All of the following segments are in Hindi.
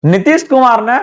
नीतीश कुमार ने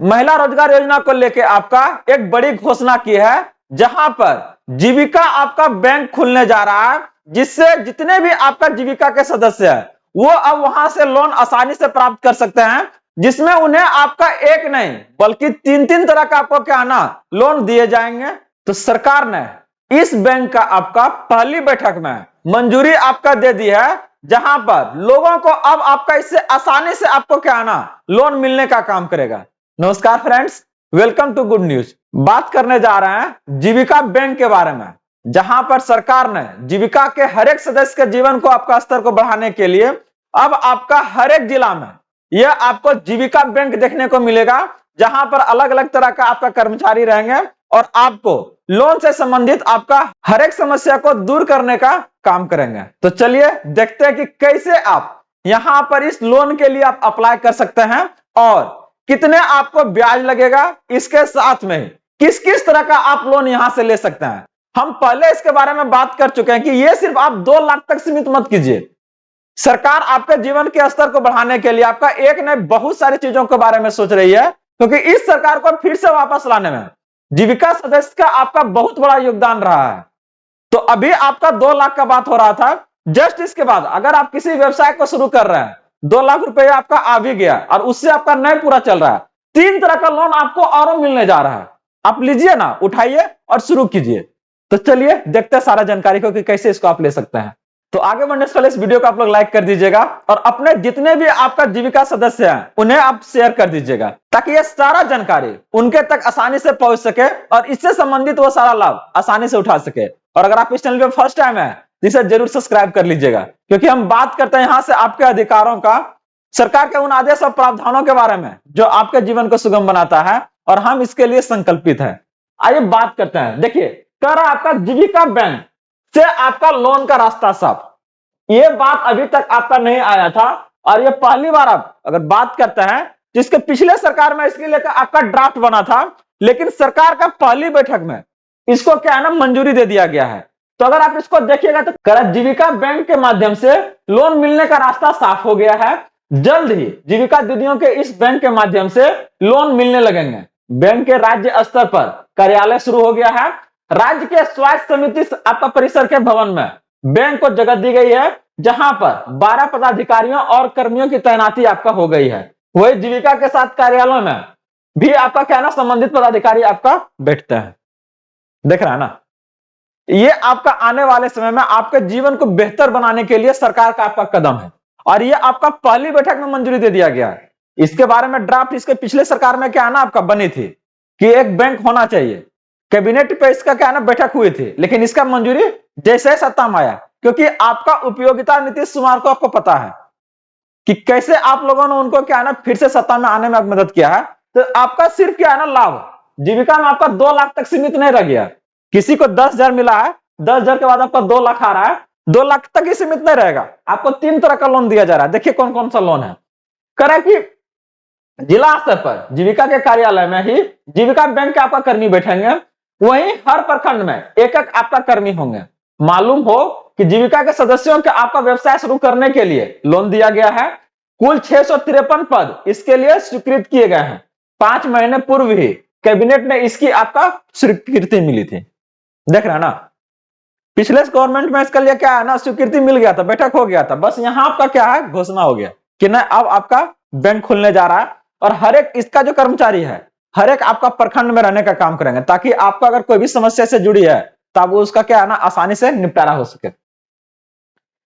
महिला रोजगार योजना को लेकर आपका एक बड़ी घोषणा की है, जहां पर जीविका आपका बैंक खुलने जा रहा है, जिससे जितने भी आपका जीविका के सदस्य हैं वो अब वहां से लोन आसानी से प्राप्त कर सकते हैं, जिसमें उन्हें आपका एक नहीं बल्कि तीन तीन तरह का आपको क्या ना लोन दिए जाएंगे। तो सरकार ने इस बैंक का आपका पहली बैठक में मंजूरी आपका दे दी है, जहां पर लोगों को अब आपका इससे आसानी से आपको क्या ना लोन मिलने का काम करेगा। नमस्कार friends, welcome to good news. बात करने जा रहे हैं जीविका बैंक के बारे में, जहां पर सरकार ने जीविका के हर एक सदस्य के जीवन को आपका स्तर को बढ़ाने के लिए अब आपका हर एक जिला में यह आपको जीविका बैंक देखने को मिलेगा, जहां पर अलग अलग तरह का आपका कर्मचारी रहेंगे और आपको लोन से संबंधित आपका हर एक समस्या को दूर करने का काम करेंगे। तो चलिए देखते हैं कि कैसे आप यहां पर इस लोन के लिए आप अप्लाई कर सकते हैं और कितने आपको ब्याज लगेगा, इसके साथ में किस किस तरह का आप लोन यहां से ले सकते हैं। हम पहले इसके बारे में बात कर चुके हैं कि यह सिर्फ आप 2 लाख तक सीमित मत कीजिए। सरकार आपके जीवन के स्तर को बढ़ाने के लिए आपका एक नहीं बहुत सारी चीजों के बारे में सोच रही है, क्योंकि इस सरकार को फिर से वापस लाने में जीविका सदस्य का आपका बहुत बड़ा योगदान रहा है। तो अभी आपका 2 लाख का बात हो रहा था, जस्ट इसके बाद अगर आप किसी व्यवसाय को शुरू कर रहे हैं, 2 लाख रुपए आपका आ भी गया और उससे आपका नहीं पूरा चल रहा है, 3 तरह का लोन आपको और मिलने जा रहा है। आप लीजिए ना, उठाइए और शुरू कीजिए। तो चलिए देखते हैं सारा जानकारी को कि कैसे इसको आप ले सकते हैं। तो आगे बढ़ने से पहले इस वीडियो को आप लोग लाइक कर दीजिएगा और अपने जितने भी आपका जीविका सदस्य हैं उन्हें आप शेयर कर दीजिएगा, ताकि ये सारा जानकारी उनके तक आसानी से पहुंच सके और इससे संबंधित वो सारा लाभ आसानी से उठा सके। और अगर आप इस चैनल पे फर्स्ट टाइम है तो इसे जरूर सब्सक्राइब कर लीजिएगा, क्योंकि हम बात करते हैं यहां से आपके अधिकारों का, सरकार के उन आदेश और प्रावधानों के बारे में जो आपके जीवन को सुगम बनाता है, और हम इसके लिए संकल्पित है। आइए बात करते हैं। देखिए, कह रहा आपका जीविका बैंक से आपका लोन का रास्ता साफ। ये बात अभी तक आपका नहीं आया था और ये पहली बार आप अगर बात करते हैं, जिसके पिछले सरकार में इसके लेकर आपका ड्राफ्ट बना था, लेकिन सरकार का पहली बैठक में इसको क्या है ना मंजूरी दे दिया गया है। तो अगर आप इसको देखिएगा तो कर जीविका बैंक के माध्यम से लोन मिलने का रास्ता साफ हो गया है। जल्द ही जीविका दीदियों के इस बैंक के माध्यम से लोन मिलने लगेंगे। बैंक के राज्य स्तर पर कार्यालय शुरू हो गया है। राज्य के स्वास्थ्य समिति आपका परिसर के भवन में बैंक को जगह दी गई है, जहां पर 12 पदाधिकारियों और कर्मियों की तैनाती आपका हो गई है। वही जीविका के साथ कार्यालयों में भी आपका क्या ना संबंधित पदाधिकारी आपका बैठते हैं। देख रहा है ना, ये आपका आने वाले समय में आपके जीवन को बेहतर बनाने के लिए सरकार का आपका कदम है, और ये आपका पहली बैठक में मंजूरी दे दिया गया है। इसके बारे में ड्राफ्ट इसके पिछले सरकार में क्या ना आपका बनी थी कि एक बैंक होना चाहिए। कैबिनेट पे इसका क्या ना बैठक हुई थी, लेकिन इसका मंजूरी जैसे सत्ता में आया, क्योंकि आपका उपयोगिता नीतीश कुमार को आपको पता है कि कैसे आप लोगों ने उनको क्या ना फिर से सत्ता में आने में मदद किया है। तो आपका सिर्फ क्या है ना लाभ जीविका में आपका 2 लाख तक सीमित नहीं रह गया। किसी को 10,000 मिला है, 10,000 के बाद आपका 2 लाख आ रहा है, 2 लाख तक ही सीमित नहीं रहेगा। आपको 3 तरह का लोन दिया जा रहा है। देखिए कौन कौन सा लोन है। करें कि जिला स्तर पर जीविका के कार्यालय में ही जीविका बैंक के आपका कर्मी बैठेंगे, वहीं हर प्रखंड में एक एक आपका कर्मी होंगे। मालूम हो कि जीविका के सदस्यों के आपका व्यवसाय शुरू करने के लिए लोन दिया गया है। कुल 653 पद इसके लिए स्वीकृत किए गए हैं। 5 महीने पूर्व ही कैबिनेट ने इसकी आपका स्वीकृति मिली थी। देख रहे हैं ना, पिछले गवर्नमेंट में इसके लिए क्या है ना स्वीकृति मिल गया था, बैठक हो गया था, बस यहां आपका क्या है घोषणा हो गया कि ना अब आपका बैंक खुलने जा रहा है, और हर एक इसका जो कर्मचारी है हर एक आपका प्रखंड में रहने का काम करेंगे, ताकि आपका अगर कोई भी समस्या से जुड़ी है तब उसका क्या है ना आसानी से निपटारा हो सके।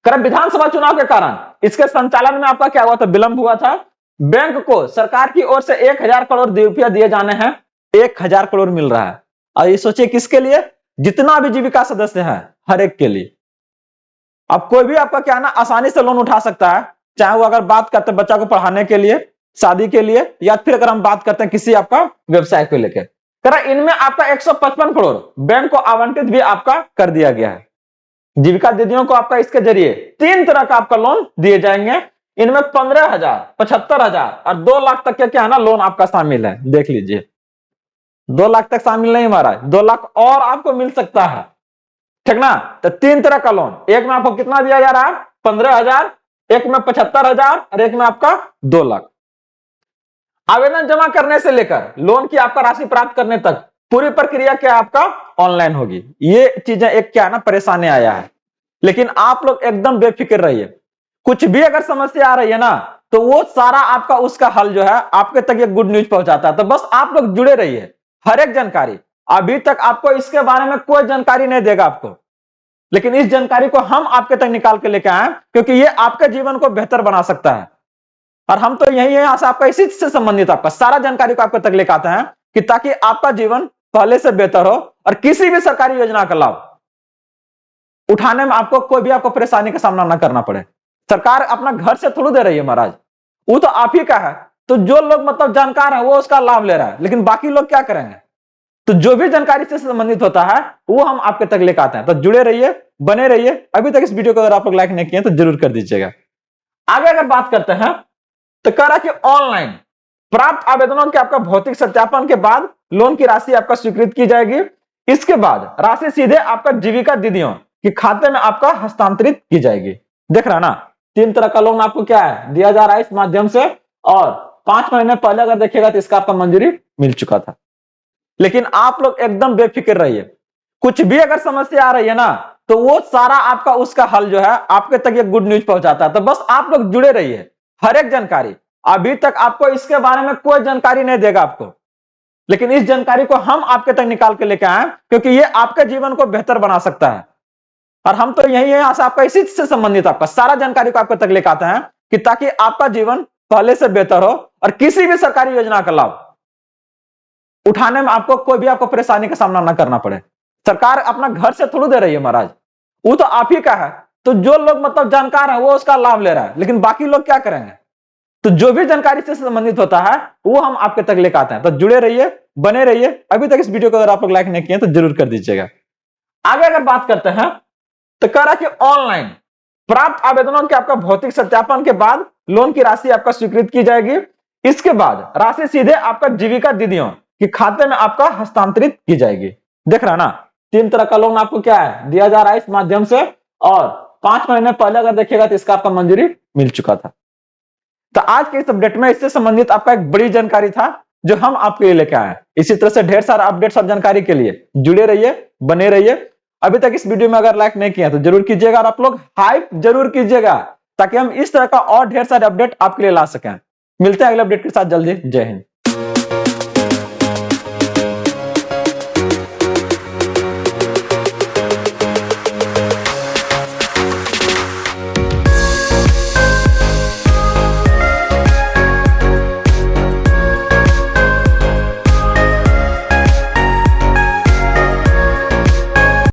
विधानसभा चुनाव के कारण इसके संचालन में आपका क्या हुआ था, विलंब हुआ था। बैंक को सरकार की ओर से 1,000 करोड़ रुपया दिए जाने हैं। 1,000 करोड़ मिल रहा है, और ये सोचिए किसके लिए, जितना भी जीविका सदस्य है हर एक के लिए। अब कोई भी आपका क्या है ना आसानी से लोन उठा सकता है, चाहे वो अगर बात करते हैं बच्चा को पढ़ाने के लिए, शादी के लिए, या फिर अगर हम बात करते हैं किसी आपका व्यवसाय को लेकर। इनमें आपका 155 करोड़ बैंक को आवंटित भी आपका कर दिया गया है। जीविका दीदियों को आपका इसके जरिए 3 तरह का आपका लोन दिए जाएंगे। इनमें 15,000, 75,000 और 2 लाख तक के क्या है ना लोन आपका शामिल है। देख लीजिए, 2 लाख तक शामिल नहीं हमारा, 2 लाख और आपको मिल सकता है, ठीक ना। तो 3 तरह का लोन, एक में आपको कितना दिया जा रहा है 15,000, एक में 75,000 और एक में आपका 2 लाख। आवेदन जमा करने से लेकर लोन की आपका राशि प्राप्त करने तक पूरी प्रक्रिया क्या आपका ऑनलाइन होगी। ये चीजें एक क्या है ना परेशानी आया है, लेकिन आप लोग एकदम बेफिक्र रहिए। कुछ भी अगर समस्या आ रही है ना तो वो सारा आपका उसका हल जो है आपके तक ये गुड न्यूज पहुंचाता है। तो बस आप लोग जुड़े रहिए। हर एक जानकारी, अभी तक आपको इसके बारे में कोई जानकारी नहीं देगा आपको, लेकिन इस जानकारी को हम आपके तक निकाल के लेके आए क्योंकि ये आपके जीवन को बेहतर बना सकता है। और हम तो यही है आशा आपका इसी से संबंधित आपका सारा जानकारी को आपके तक लेकर आते हैं कि ताकि आपका जीवन पहले से बेहतर हो और किसी भी सरकारी योजना का लाभ उठाने में आपको कोई भी आपको परेशानी का सामना ना करना पड़े। सरकार अपना घर से थोड़ी दे रही है महाराज, वो तो आप ही का है। तो जो लोग मतलब जानकार है वो उसका लाभ ले रहा है, लेकिन बाकी लोग क्या करेंगे। तो जो भी जानकारी से संबंधित होता है वो हम आपके तक लेकर आते हैं। तो जुड़े रहिए, बने रहिए। अभी तक इस वीडियो को अगर आप लोग लाइक नहीं किए तो जरूर कर दीजिएगा। आगे अगर बात करते हैं तो कह रहा कि ऑनलाइन प्राप्त आवेदनों के आपका भौतिक सत्यापन के बाद लोन की राशि आपका स्वीकृत की जाएगी। इसके बाद राशि सीधे आपका जीविका दीदियों के खाते में आपका हस्तांतरित की जाएगी। देख रहा ना, 3 तरह का लोन आपको क्या है दिया जा रहा है इस माध्यम से, और 5 महीने पहले अगर देखिएगा तो इसका आपका मंजूरी मिल चुका था। लेकिन आप लोग एकदम बेफिक्र रहिए। कुछ भी अगर समस्या आ रही है ना तो वो सारा आपका उसका हल जो है आपके तक ये गुड न्यूज पहुंचाता है। तो बस आप लोग जुड़े रहिए। हर एक जानकारी, अभी तक आपको इसके बारे में कोई जानकारी नहीं देगा आपको, लेकिन इस जानकारी को हम आपके तक निकाल के लेके आए क्योंकि ये आपके जीवन को बेहतर बना सकता है। और हम तो यही है आशा आपका इसी से संबंधित आपका सारा जानकारी को आपके तक लेकर आते हैं कि ताकि आपका जीवन पहले से बेहतर हो और किसी भी सरकारी योजना का लाभ उठाने में आपको कोई भी आपको परेशानी का सामना ना करना पड़े। सरकार अपना घर से थोड़ी दे रही है महाराज, वो तो आप ही का है। तो जो लोग मतलब जानकार है वो उसका लाभ ले रहा है, लेकिन बाकी लोग क्या करेंगे। तो जो भी जानकारी से संबंधित होता है वो हम आपके तक लेकर आते हैं। तो जुड़े रहिए, बने रहिए। अभी तक इस वीडियो को अगर आप लोग लाइक नहीं किए तो जरूर कर दीजिएगा। आगे अगर बात करते हैं तो कह रहा कि ऑनलाइन प्राप्त आवेदनों के आपका भौतिक सत्यापन के बाद लोन की राशि आपका स्वीकृत की जाएगी। इसके बाद राशि सीधे आपका जीविका दीदियों के खाते में आपका हस्तांतरित की जाएगी। देख रहा ना, 3 तरह का लोन आपको क्या है दिया जा रहा है इस माध्यम से, और 5 महीने पहले अगर देखिएगा तो इसका आपका मंजूरी मिल चुका था। तो आज के इस अपडेट में इससे संबंधित आपका एक बड़ी जानकारी था जो हम आपके लिए लेकर आए। इसी तरह से ढेर सारा अपडेट्स और जानकारी के लिए जुड़े रहिए, बने रहिए। अभी तक इस वीडियो में अगर लाइक नहीं किया तो जरूर कीजिएगा और आप लोग हाइप जरूर कीजिएगा ताकि हम इस तरह का और ढेर सारे अपडेट आपके लिए ला सकें। मिलते हैं अगले अपडेट के साथ जल्दी। जय हिंद।